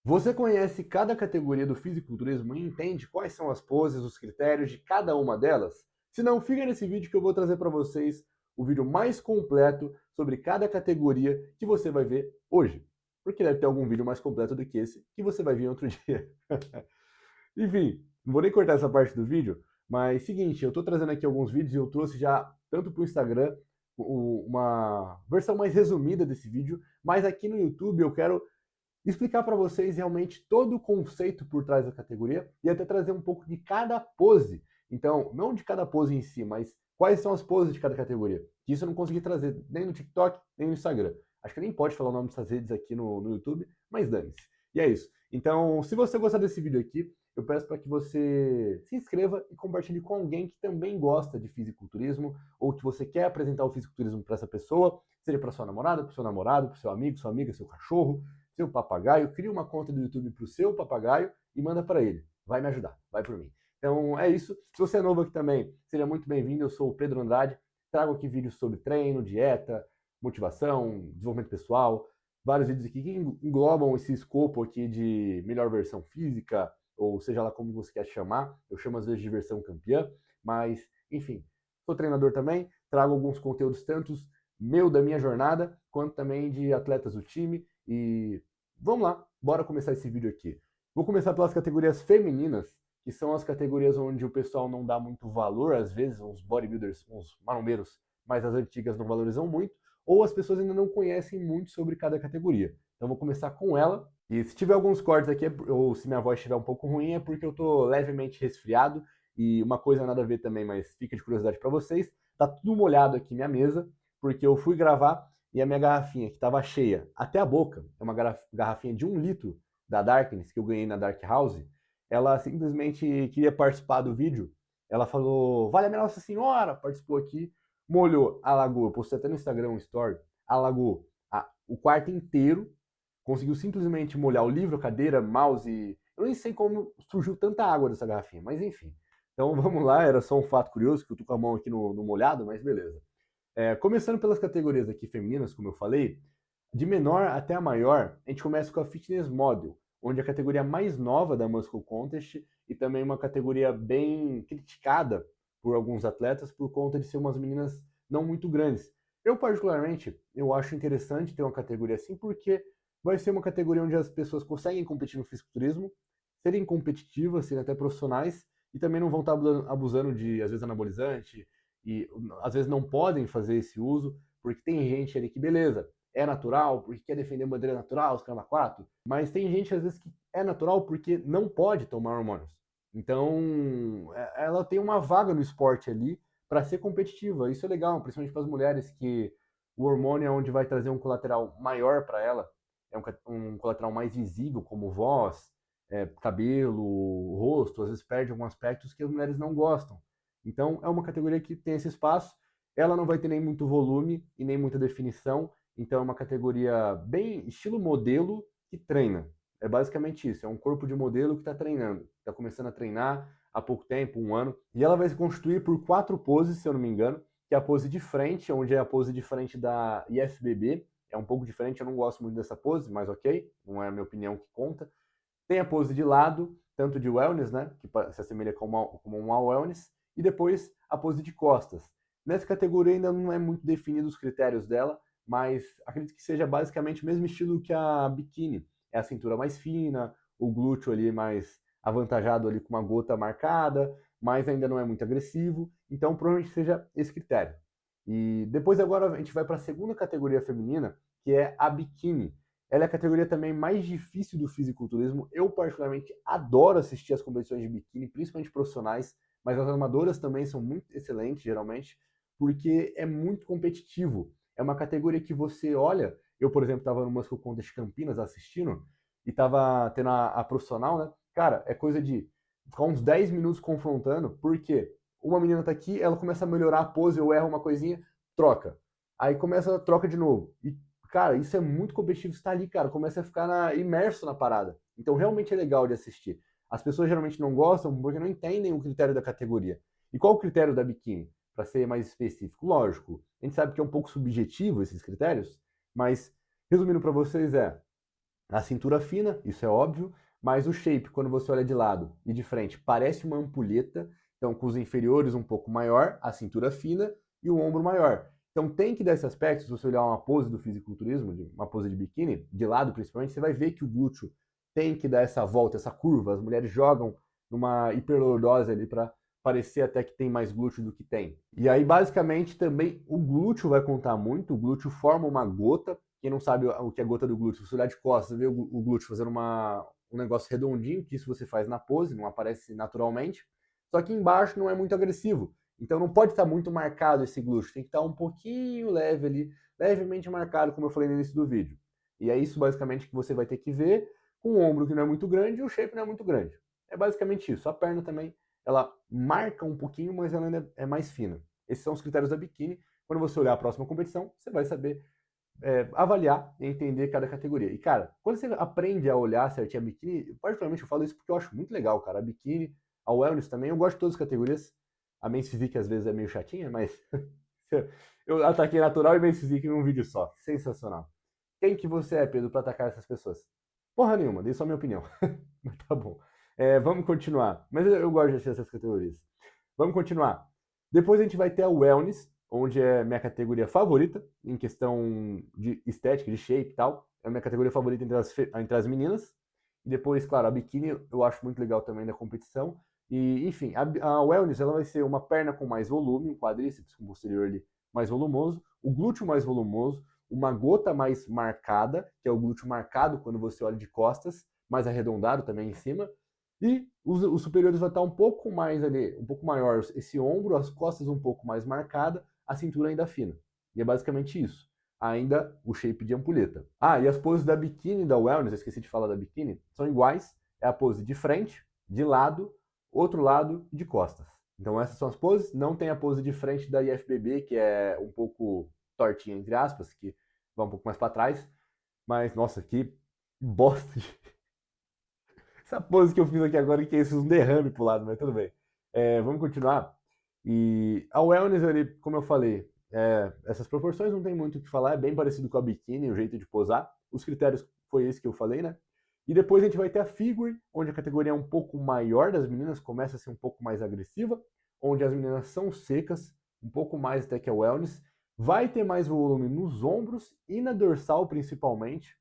Você conhece cada categoria do fisiculturismo e entende quais são as poses, os critérios de cada uma delas? Se não, fica nesse vídeo que eu vou trazer para vocês o vídeo mais completo sobre cada categoria que você vai ver hoje. Porque deve ter algum vídeo mais completo do que esse que você vai ver em outro dia. Enfim, não vou nem cortar essa parte do vídeo, mas seguinte, eu estou trazendo aqui alguns vídeos e eu trouxe já tanto para o Instagram uma versão mais resumida desse vídeo, mas aqui no YouTube eu quero explicar para vocês realmente todo o conceito por trás da categoria e até trazer um pouco de cada pose. Então, não de cada pose em si, mas quais são as poses de cada categoria. Isso eu não consegui trazer nem no TikTok, nem no Instagram. Acho que nem pode falar o nome dessas redes aqui no YouTube, mas dane-se. E é isso. Então, se você gostar desse vídeo aqui, eu peço para que você se inscreva e compartilhe com alguém que também gosta de fisiculturismo ou que você quer apresentar o fisiculturismo para essa pessoa, seja para sua namorada, para o seu namorado, para o seu amigo, sua amiga, seu cachorro, seu papagaio, cria uma conta do YouTube para o seu papagaio e manda para ele. Vai me ajudar, vai por mim. Então é isso. Se você é novo aqui também, seja muito bem-vindo. Eu sou o Pedro Andrade. Trago aqui vídeos sobre treino, dieta, motivação, desenvolvimento pessoal. Vários vídeos aqui que englobam esse escopo aqui de melhor versão física, ou seja lá como você quer chamar. Eu chamo às vezes de versão campeã, mas enfim. Sou treinador também, trago alguns conteúdos tantos meu da minha jornada, quanto também de atletas do time. E vamos lá, bora começar esse vídeo aqui. Vou começar pelas categorias femininas, que são as categorias onde o pessoal não dá muito valor, às vezes, uns bodybuilders, uns marombeiros mais as antigas não valorizam muito, ou as pessoas ainda não conhecem muito sobre cada categoria. Então vou começar com ela. E se tiver alguns cortes aqui, ou se minha voz estiver um pouco ruim, é porque eu tô levemente resfriado. E uma coisa nada a ver também, mas fica de curiosidade para vocês. Tá tudo molhado aqui minha mesa, porque eu fui gravar e a minha garrafinha, que estava cheia até a boca, é uma garrafinha de 1 litro da Darkness, que eu ganhei na Dark House, ela simplesmente queria participar do vídeo. Ela falou, vale a minha Nossa Senhora, participou aqui, molhou, alagou, postei até no Instagram um story, alagou o quarto inteiro, conseguiu simplesmente molhar o livro, a cadeira, mouse, eu nem sei como surgiu tanta água dessa garrafinha, mas enfim. Então vamos lá, era só um fato curioso, que eu tô com a mão aqui no molhado, mas beleza. Começando pelas categorias aqui femininas, como eu falei, de menor até a maior, a gente começa com a Fitness Model, onde é a categoria mais nova da Muscle Contest e também uma categoria bem criticada por alguns atletas por conta de ser umas meninas não muito grandes. Eu, particularmente, eu acho interessante ter uma categoria assim, porque vai ser uma categoria onde as pessoas conseguem competir no fisiculturismo, serem competitivas, serem até profissionais, e também não vão estar abusando de, às vezes, anabolizante, e às vezes não podem fazer esse uso, porque tem gente ali que, beleza, é natural, porque quer defender bandeira natural, os caramba 4, mas tem gente às vezes que é natural porque não pode tomar hormônios. Então, ela tem uma vaga no esporte ali para ser competitiva. Isso é legal, principalmente para as mulheres que o hormônio é onde vai trazer um colateral maior para ela, é um colateral mais visível, como voz, cabelo, rosto, às vezes perde alguns aspectos que as mulheres não gostam. Então, é uma categoria que tem esse espaço. Ela não vai ter nem muito volume e nem muita definição. Então, é uma categoria bem estilo modelo que treina. É basicamente isso. É um corpo de modelo que está treinando. Está começando a treinar há pouco tempo, 1 ano. E ela vai se constituir por 4 poses, se eu não me engano. Que é a pose de frente, onde é a pose de frente da IFBB. É um pouco diferente, eu não gosto muito dessa pose, mas ok. Não é a minha opinião que conta. Tem a pose de lado, tanto de wellness, né, que se assemelha como uma wellness, e depois a pose de costas. Nessa categoria ainda não é muito definido os critérios dela, mas acredito que seja basicamente o mesmo estilo que a biquíni. É a cintura mais fina, o glúteo ali mais avantajado ali com uma gota marcada, mas ainda não é muito agressivo, então provavelmente seja esse critério. E depois agora a gente vai para a segunda categoria feminina, que é a biquíni. Ela é a categoria também mais difícil do fisiculturismo. Eu, particularmente, adoro assistir as competições de biquíni, principalmente profissionais, mas as amadoras também são muito excelentes, geralmente, porque é muito competitivo. É uma categoria que você olha. Eu, por exemplo, estava no Muscle Contest Campinas assistindo e estava tendo a profissional, né? Cara, é coisa de ficar uns 10 minutos confrontando, porque uma menina tá aqui, ela começa a melhorar a pose, eu erro uma coisinha, troca. Aí começa a troca de novo. E cara, isso é muito competitivo, você tá ali, cara, começa a ficar imerso na parada. Então realmente é legal de assistir. As pessoas geralmente não gostam porque não entendem o critério da categoria. E qual o critério da biquíni? Para ser mais específico, lógico. A gente sabe que é um pouco subjetivo esses critérios, mas resumindo para vocês A cintura fina, isso é óbvio, mas o shape, quando você olha de lado e de frente, parece uma ampulheta, então com os inferiores um pouco maior, a cintura fina e o ombro maior. Então tem que dar esse aspecto, se você olhar uma pose do fisiculturismo, uma pose de biquíni, de lado principalmente, você vai ver que o glúteo tem que dar essa volta, essa curva. As mulheres jogam numa hiperlordose ali para parecer até que tem mais glúteo do que tem. E aí, basicamente, também o glúteo vai contar muito. O glúteo forma uma gota. Quem não sabe o que é gota do glúteo, se você olhar de costas, vê o glúteo fazendo um negócio redondinho, que isso você faz na pose, não aparece naturalmente. Só que embaixo não é muito agressivo. Então não pode estar muito marcado esse glúteo, tem que estar um pouquinho leve ali, levemente marcado, como eu falei no início do vídeo. E é isso basicamente que você vai ter que ver, com o ombro que não é muito grande e o shape não é muito grande. É basicamente isso. A perna também, ela marca um pouquinho, mas ela ainda é mais fina. Esses são os critérios da biquíni. Quando você olhar a próxima competição, você vai saber avaliar e entender cada categoria. E, cara, quando você aprende a olhar certinho a biquíni, particularmente eu falo isso porque eu acho muito legal, cara. A biquíni, a wellness também, eu gosto de todas as categorias. A men's physique às vezes é meio chatinha, mas eu ataquei natural e men's physique num vídeo só. Sensacional. Quem que você é, Pedro, para atacar essas pessoas? Porra nenhuma, dei só minha opinião. Mas tá bom. Vamos continuar. Mas eu gosto de assistir essas categorias. Vamos continuar. Depois a gente vai ter a Wellness, onde é minha categoria favorita, em questão de estética, de shape e tal. É a minha categoria favorita entre as meninas. E depois, claro, a biquíni eu acho muito legal também da competição. E, enfim, a Wellness ela vai ser uma perna com mais volume, um quadríceps com posterior ali mais volumoso, o glúteo mais volumoso, uma gota mais marcada, que é o glúteo marcado quando você olha de costas, mais arredondado também em cima, e os superiores vai estar um pouco mais ali, um pouco maior esse ombro, as costas um pouco mais marcada, a cintura ainda fina. E é basicamente isso. Ainda o shape de ampulheta. Ah, e as poses da biquíni e da wellness, eu esqueci de falar da biquíni, são iguais. É a pose de frente, de lado, outro lado e de costas. Então essas são as poses. Não tem a pose de frente da IFBB, que é um pouco tortinha, entre aspas, que vai um pouco mais para trás. Mas, nossa, que bosta de essa pose que eu fiz aqui agora, que é um derrame pro lado, mas tudo bem. Vamos continuar. E a wellness, ele, como eu falei, essas proporções não tem muito o que falar, é bem parecido com a biquíni, o jeito de posar. Os critérios foi esse que eu falei, né? E depois a gente vai ter a figure, onde a categoria é um pouco maior das meninas, começa a ser um pouco mais agressiva, onde as meninas são secas, um pouco mais até que a wellness. Vai ter mais volume nos ombros e na dorsal, principalmente.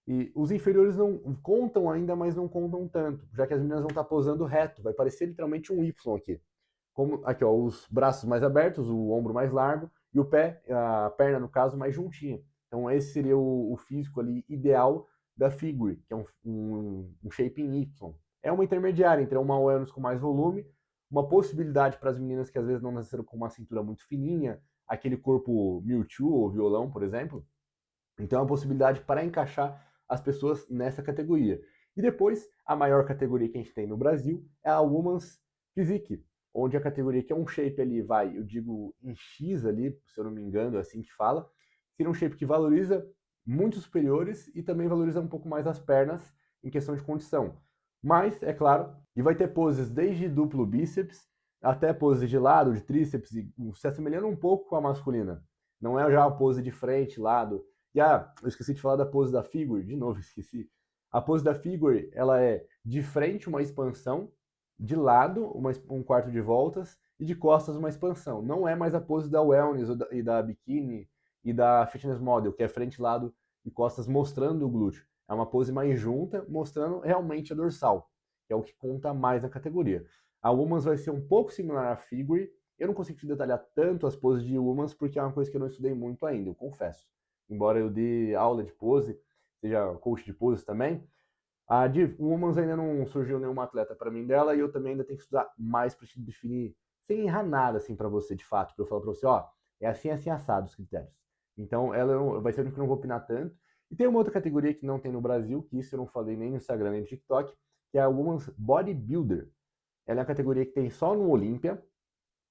E os inferiores não contam ainda, mas não contam tanto, já que as meninas vão estar posando reto, vai parecer literalmente um Y aqui. Como aqui, ó, os braços mais abertos, o ombro mais largo e o pé, a perna no caso, mais juntinha. Então esse seria o físico ali ideal da figure, que é um shape em Y. É uma intermediária entre uma wellness com mais volume, uma possibilidade para as meninas que às vezes não nasceram com uma cintura muito fininha, aquele corpo Mewtwo ou violão, por exemplo. Então é uma possibilidade para encaixar as pessoas nessa categoria. E depois, a maior categoria que a gente tem no Brasil é a Women's Physique, onde a categoria que é um shape ali vai, eu digo em X ali, se eu não me engano, é assim que fala, seria um shape que valoriza muitos superiores e também valoriza um pouco mais as pernas em questão de condição. Mas, é claro, e vai ter poses desde duplo bíceps até poses de lado, de tríceps, se assemelhando um pouco com a masculina. Não é já a pose de frente, lado, eu esqueci de falar da pose da figure, de novo esqueci. A pose da figure, ela é de frente uma expansão, de lado um quarto de voltas e de costas uma expansão. Não é mais a pose da wellness e da bikini e da fitness model, que é frente, lado e costas mostrando o glúteo. É uma pose mais junta, mostrando realmente a dorsal, que é o que conta mais na categoria. A women's vai ser um pouco similar à figure. Eu não consigo te detalhar tanto as poses de women's porque é uma coisa que eu não estudei muito ainda, eu confesso. Embora eu dê aula de pose, seja coach de pose também, a de Women's ainda não surgiu nenhuma atleta para mim dela e eu também ainda tenho que estudar mais para te definir, sem errar nada assim para você de fato, para eu falar para você, ó, é assim assado os critérios. Então ela vai ser o único que eu não vou opinar tanto. E tem uma outra categoria que não tem no Brasil, que isso eu não falei nem no Instagram nem no TikTok, que é a Women's Bodybuilder. Ela é uma categoria que tem só no Olímpia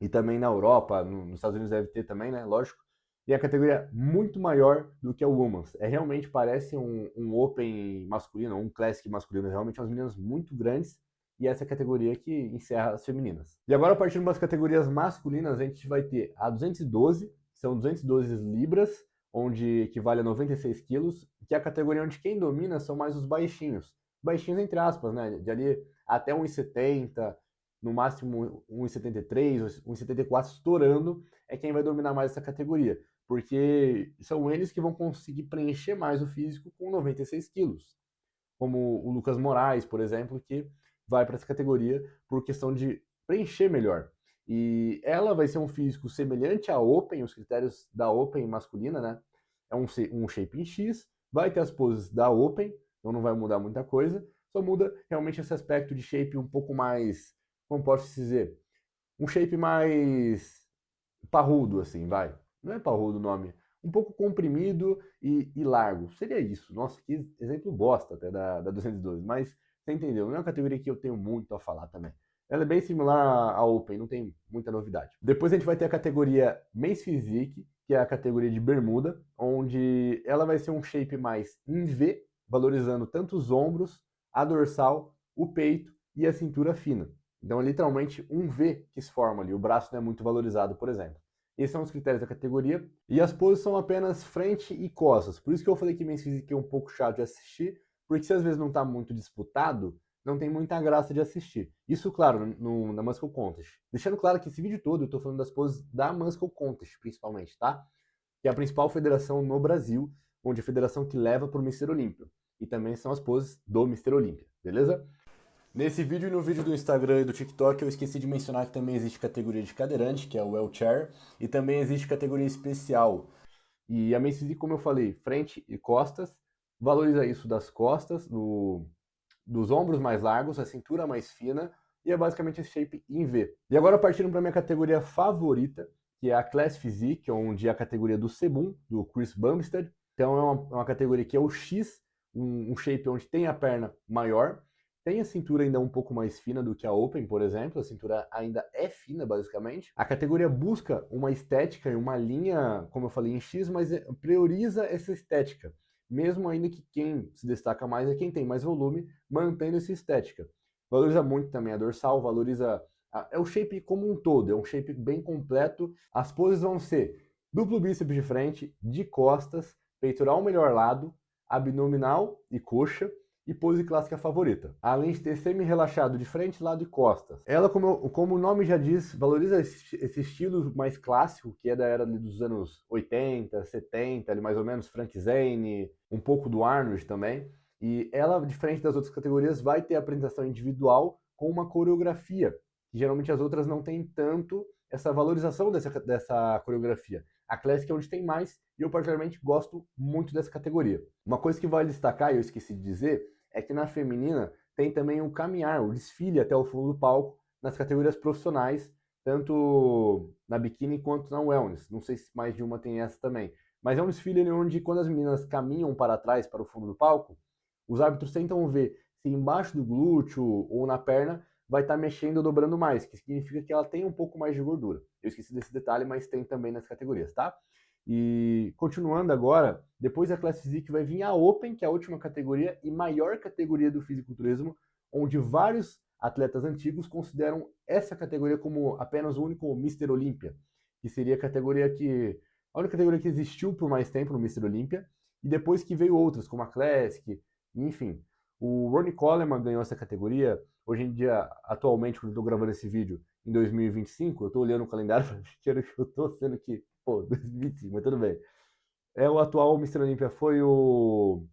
e também na Europa, nos Estados Unidos deve ter também, né? Lógico. E a categoria muito maior do que a Women's. Realmente parece um Open masculino, um Classic masculino. Realmente umas meninas muito grandes. E essa é a categoria que encerra as femininas. E agora, partindo das categorias masculinas, a gente vai ter a 212, que são 212 libras, onde equivale a 96 quilos, que é a categoria onde quem domina são mais os baixinhos. Baixinhos entre aspas, né? De ali até 1,70, no máximo 1,73, 1,74 estourando, é quem vai dominar mais essa categoria. Porque são eles que vão conseguir preencher mais o físico com 96 quilos. Como o Lucas Moraes, por exemplo, que vai para essa categoria por questão de preencher melhor. E ela vai ser um físico semelhante à Open, os critérios da Open masculina, né? É um shape em X, vai ter as poses da Open, então não vai mudar muita coisa, só muda realmente esse aspecto de shape um pouco mais, como posso dizer, um shape mais parrudo, assim, vai. Não é parrudo o nome. Um pouco comprimido e largo. Seria isso. Nossa, que exemplo bosta até da 212. Mas você entendeu? Não é uma categoria que eu tenho muito a falar também. Ela é bem similar à Open, não tem muita novidade. Depois a gente vai ter a categoria Men's Physique, que é a categoria de bermuda, onde ela vai ser um shape mais em V, valorizando tanto os ombros, a dorsal, o peito e a cintura fina. Então é literalmente um V que se forma ali. O braço não é muito valorizado, por exemplo. Esses são os critérios da categoria. E as poses são apenas frente e costas. Por isso que eu falei que Men's Physique é um pouco chato de assistir, porque se às vezes não está muito disputado, não tem muita graça de assistir. Isso, claro, na Muscle Contest. Deixando claro que esse vídeo todo eu estou falando das poses da Muscle Contest, principalmente, tá? Que é a principal federação no Brasil, onde é a federação que leva para o Mr. Olímpia. E também são as poses do Mr. Olímpia, beleza? Nesse vídeo e no vídeo do Instagram e do TikTok eu esqueci de mencionar que também existe categoria de cadeirante, que é o wheelchair, e também existe categoria especial. E a Men's Physique, como eu falei, frente e costas, valoriza isso das costas, dos ombros mais largos, a cintura mais fina, e é basicamente esse shape em V. E agora partindo para a minha categoria favorita, que é a Class Physique, onde é a categoria do Sebum, do Chris Bumstead. Então é uma categoria que é o X, um shape onde tem a perna maior, tem a cintura ainda um pouco mais fina do que a Open, por exemplo, a cintura ainda é fina, basicamente. A categoria busca uma estética e uma linha, como eu falei, em X, mas prioriza essa estética. Mesmo ainda que quem se destaca mais é quem tem mais volume, mantendo essa estética. Valoriza muito também a dorsal, valoriza... É o shape como um todo, é um shape bem completo. As poses vão ser duplo bíceps de frente, de costas, peitoral melhor lado, abdominal e coxa, e pose clássica favorita. Além de ter semi-relaxado de frente, lado e costas. Ela, como o nome já diz, valoriza esse estilo mais clássico, que é da era dos anos 80, 70, ali mais ou menos, Frank Zane, um pouco do Arnold também. E ela, diferente das outras categorias, vai ter apresentação individual com uma coreografia, que geralmente as outras não têm tanto essa valorização dessa coreografia. A Classic é onde tem mais, e eu particularmente gosto muito dessa categoria. Uma coisa que vale destacar, e eu esqueci de dizer, é que na feminina tem também o caminhar, o desfile até o fundo do palco nas categorias profissionais, tanto na biquíni quanto na wellness. Não sei se mais de uma tem essa também. Mas é um desfile onde quando as meninas caminham para trás, para o fundo do palco, os árbitros tentam ver se embaixo do glúteo ou na perna vai estar mexendo ou dobrando mais, que significa que ela tem um pouco mais de gordura. Eu esqueci desse detalhe, mas tem também nas categorias, tá? E continuando agora, depois da Class Physique vai vir a Open, que é a última categoria e maior categoria do fisiculturismo, onde vários atletas antigos consideram essa categoria como apenas o único Mr. Olympia, que seria a única categoria que existiu por mais tempo no Mr. Olympia, e depois que veio outras, como a Classic, enfim. O Ronnie Coleman ganhou essa categoria. Hoje em dia, atualmente, quando eu estou gravando esse vídeo, em 2025, eu estou olhando o calendário para ver que ano que eu estou, sendo que, pô, 2025, mas tudo bem. O atual Mr. Olympia foi o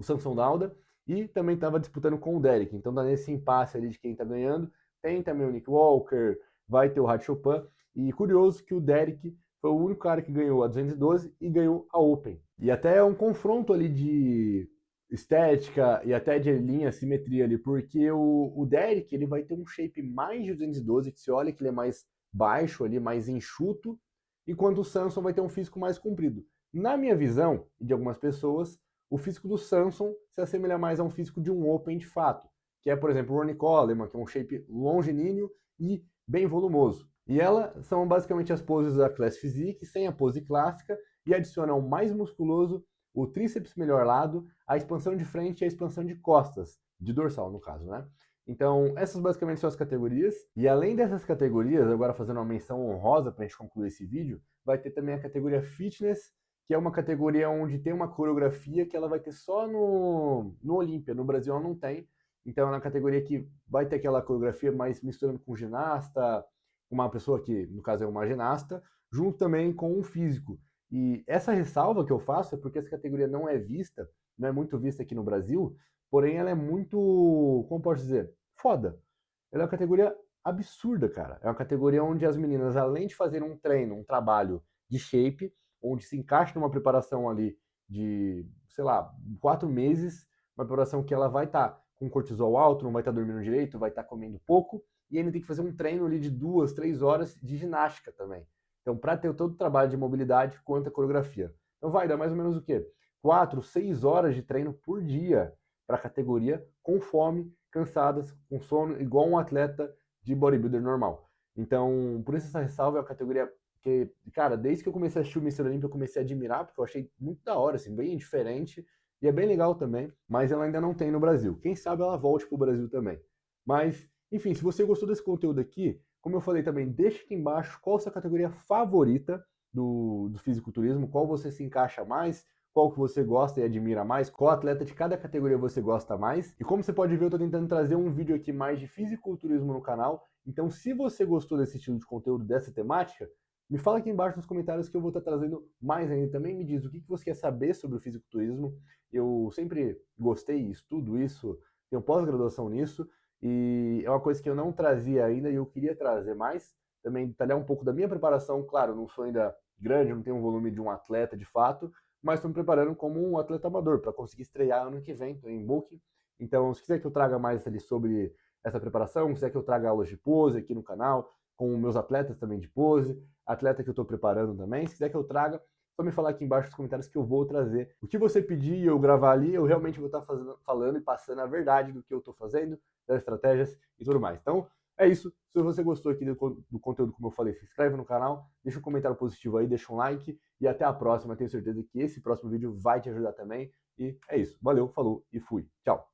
Samson Dauda e também estava disputando com o Derek. Então tá nesse impasse ali de quem está ganhando. Tem também o Nick Walker, vai ter o Rad Chopin. E curioso que o Derek foi o único cara que ganhou a 212 e ganhou a Open. E até é um confronto ali de estética e até de linha, simetria ali, porque o Derek ele vai ter um shape mais de 212, que se olha que ele é mais baixo ali, mais enxuto, enquanto o Samson vai ter um físico mais comprido. Na minha visão, e de algumas pessoas, o físico do Samson se assemelha mais a um físico de um Open de fato, que é, por exemplo, o Ronnie Coleman, que é um shape longilíneo e bem volumoso. E elas são basicamente as poses da Class Physique, sem a pose clássica, e adicionam mais musculoso, o tríceps melhor lado, a expansão de frente e a expansão de costas, de dorsal no caso, né? Então, essas basicamente são as categorias. E além dessas categorias, agora fazendo uma menção honrosa para a gente concluir esse vídeo, vai ter também a categoria Fitness, que é uma categoria onde tem uma coreografia que ela vai ter só no Olímpia. No Brasil ela não tem. Então é uma categoria que vai ter aquela coreografia mais misturando com ginasta, uma pessoa que, no caso, é uma ginasta, junto também com um físico. E essa ressalva que eu faço é porque essa categoria não é vista, não é muito vista aqui no Brasil, porém ela é muito, como posso dizer, foda. Ela é uma categoria absurda, cara. É uma categoria onde as meninas, além de fazerem um treino, um trabalho de shape, onde se encaixa numa preparação ali de, sei lá, 4 meses, uma preparação que ela vai estar com cortisol alto, não vai estar dormindo direito, vai estar comendo pouco, e ainda tem que fazer um treino ali de 2, 3 horas de ginástica também. Então, para ter todo o trabalho de mobilidade quanto a coreografia. Então, vai dar mais ou menos o quê? 4, 6 horas de treino por dia para a categoria, com fome, cansadas, com sono, igual um atleta de bodybuilder normal. Então, por isso essa ressalva é a categoria que, cara, desde que eu comecei a assistir o Mr. Olympia, eu comecei a admirar, porque eu achei muito da hora, assim, bem diferente, e é bem legal também, mas ela ainda não tem no Brasil. Quem sabe ela volte pro Brasil também. Mas, enfim, se você gostou desse conteúdo aqui, como eu falei também, deixa aqui embaixo qual a sua categoria favorita do fisiculturismo, qual você se encaixa mais, qual que você gosta e admira mais, qual atleta de cada categoria você gosta mais. E como você pode ver, eu estou tentando trazer um vídeo aqui mais de fisiculturismo no canal. Então, se você gostou desse estilo de conteúdo, dessa temática, me fala aqui embaixo nos comentários que eu vou estar trazendo mais ainda. Também me diz o que você quer saber sobre o fisiculturismo. Eu sempre gostei e estudo isso, tenho pós-graduação nisso, e é uma coisa que eu não trazia ainda e eu queria trazer mais. Também detalhar um pouco da minha preparação. Claro, não sou ainda grande, não tenho o volume de um atleta de fato, mas estou me preparando como um atleta amador para conseguir estrear ano que vem, estou em booking. Então, se quiser que eu traga mais ali sobre essa preparação, se quiser que eu traga aulas de pose aqui no canal, com meus atletas também de pose, atleta que eu estou preparando também, se quiser que eu traga, só me falar aqui embaixo nos comentários que eu vou trazer. O que você pedir e eu gravar ali, eu realmente vou estar falando e passando a verdade do que eu estou fazendo, das estratégias e tudo mais. Então, é isso. Se você gostou aqui do conteúdo, como eu falei, se inscreve no canal, deixa um comentário positivo aí, deixa um like e até a próxima. Tenho certeza que esse próximo vídeo vai te ajudar também. E é isso. Valeu, falou e fui. Tchau.